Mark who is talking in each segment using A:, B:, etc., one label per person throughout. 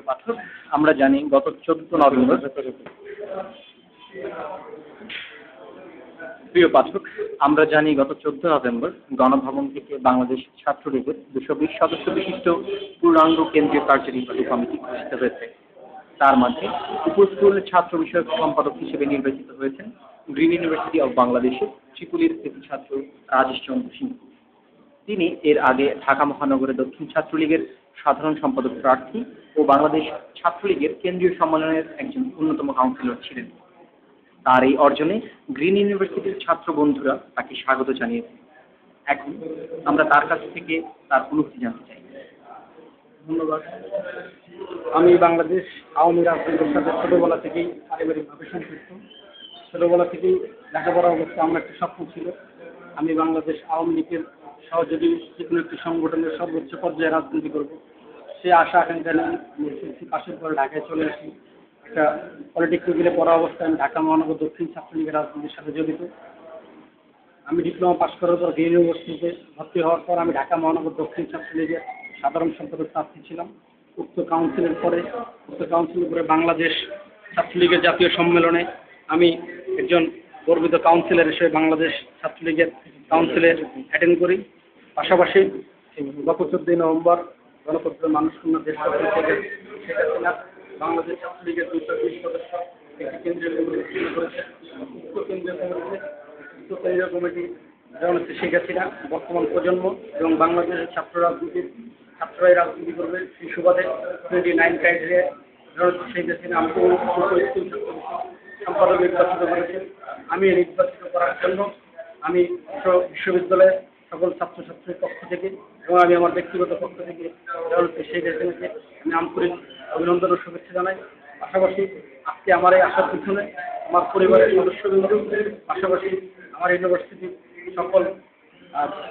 A: পাঠক আমরা জানি গত 14 নভেম্বর প্রিয় পাঠক আমরা জানি গত 14 নভেম্বর গণভবন থেকে বাংলাদেশ ছাত্রলীগের 220 সদস্য বিশিষ্ট পূর্ণাঙ্গ কেন্দ্রীয় কার্যনির্বাহী কমিটি ঘোষিত হয়েছে। তার মাঝে উপস্কুল ছাত্র বিষয়ক সম্পাদক হিসেবে নির্বাচিত হয়েছেন গ্রিন ইউনিভার্সিটি অব বাংলাদেশের ত্রিপুলির কৃতি ছাত্র রাজেশ চন্দ্র সিং। তিনি এর আগে ঢাকা মহানগরের দক্ষিণ ছাত্রলীগের সাধারণ সম্পাদক প্রার্থী ও বাংলাদেশ ছাত্রলীগের কেন্দ্রীয় সম্মেলনের একজন অন্যতম কাউন্সিলর ছিলেন। তার এই অর্জনে গ্রিন ইউনিভার্সিটির ছাত্র বন্ধুরা তাকে স্বাগত জানিয়েছে। এখন আমরা তার কাছ থেকে তার অনুভূতি জানতে চাই।
B: ধন্যবাদ। আমি বাংলাদেশ আওয়ামী রাজনীতির সাথে ছোটবেলা থেকেই পারিবারিকভাবে সম্পৃক্ত। ছোটবেলা থেকেই লেখাপড়া অবস্থায় আমার একটা স্বপ্ন ছিল আমি বাংলাদেশ আওয়ামী লীগের সহযোগী যে কোনো একটি সংগঠনের সর্বোচ্চ পর্যায়ে রাজনীতি করব। সে আশা আকাঙ্ক্ষা নিয়ে আমি এসএসসি পাশের পরে ঢাকায় চলে আসি। একটা পলিটেকনিক্যালে পড়া অবস্থায় আমি ঢাকা মহানগর দক্ষিণ ছাত্রলীগের রাজনীতির সাথে জড়িত। আমি ডিপ্লোমা পাশ করার পর গ্রিন ইউনিভার্সিটিতে ভর্তি হওয়ার পর আমি ঢাকা মহানগর দক্ষিণ ছাত্রলীগের সাধারণ সম্পাদক প্রার্থী ছিলাম। উক্ত কাউন্সিলের পরে বাংলাদেশ ছাত্রলীগের জাতীয় সম্মেলনে আমি একজন গর্বিত কাউন্সিলর হিসেবে বাংলাদেশ ছাত্রলীগের কাউন্সিলে অ্যাটেন্ড করি। পাশাপাশি গত 14 নভেম্বর গণতন্ত্রের মানুষকন্যা দেশ শেখ হাসিনা বাংলাদেশ ছাত্রলীগের 220 সদস্য একটি কেন্দ্রীয় কমিটি গঠন করেছে। উক্ত কেন্দ্রীয় কমিটি যেমন হচ্ছে শেখ হাসিনা বর্তমান প্রজন্ম এবং বাংলাদেশের ছাত্ররাই রাজনীতি করবে সেই সুবাদে 29 ক্রাইটেরিয়া যেমন হচ্ছে শেখ হাসিনা আমাকে সম্পাদক নির্বাচিত করেছেন। আমি নির্বাচিত করার জন্য আমি বিশ্ববিদ্যালয়ের সকল ছাত্রছাত্রীর পক্ষ থেকে এবং আমি আমার ব্যক্তিগত পক্ষ থেকে যেমন হচ্ছে শেখ হাসিনাকে আমি আন্তরিক অভিনন্দন ও শুভেচ্ছা জানাই। পাশাপাশি আজকে আমার এই আসার পিছনে আমার পরিবারের সদস্যবৃন্দ পাশাপাশি আমার ইউনিভার্সিটির সকল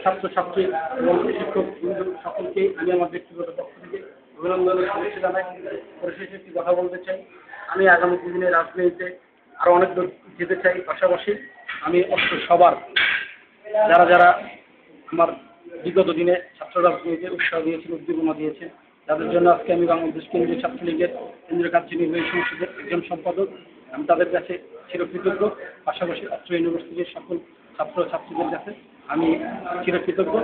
B: ছাত্রছাত্রী এবং শিক্ষক সকলকে আমি আমার ব্যক্তিগত পক্ষ থেকে অভিনন্দন ও শুভেচ্ছা জানাই। পরিশেষে একটি কথা বলতে চাই, আমি আগামী দিনে রাজনীতিতে আরো অনেক দূর যেতে চাই। পাশাপাশি আমি সবার যারা আমার বিগত দিনে ছাত্র রাজনীতিতে উৎসাহ দিয়েছেন উদ্দীপনা দিয়েছেন যাদের জন্য আজকে আমি বাংলাদেশ কেন্দ্রীয় ছাত্রলীগের কেন্দ্রীয় কার্যনির্বাহী সংসদের একজন সম্পাদক আমি তাদের কাছে চিরকৃতজ্ঞ। পাশাপাশি অত্র ইউনিভার্সিটির সকল ছাত্রছাত্রীদের কাছে আমি চিরকৃতজ্ঞ।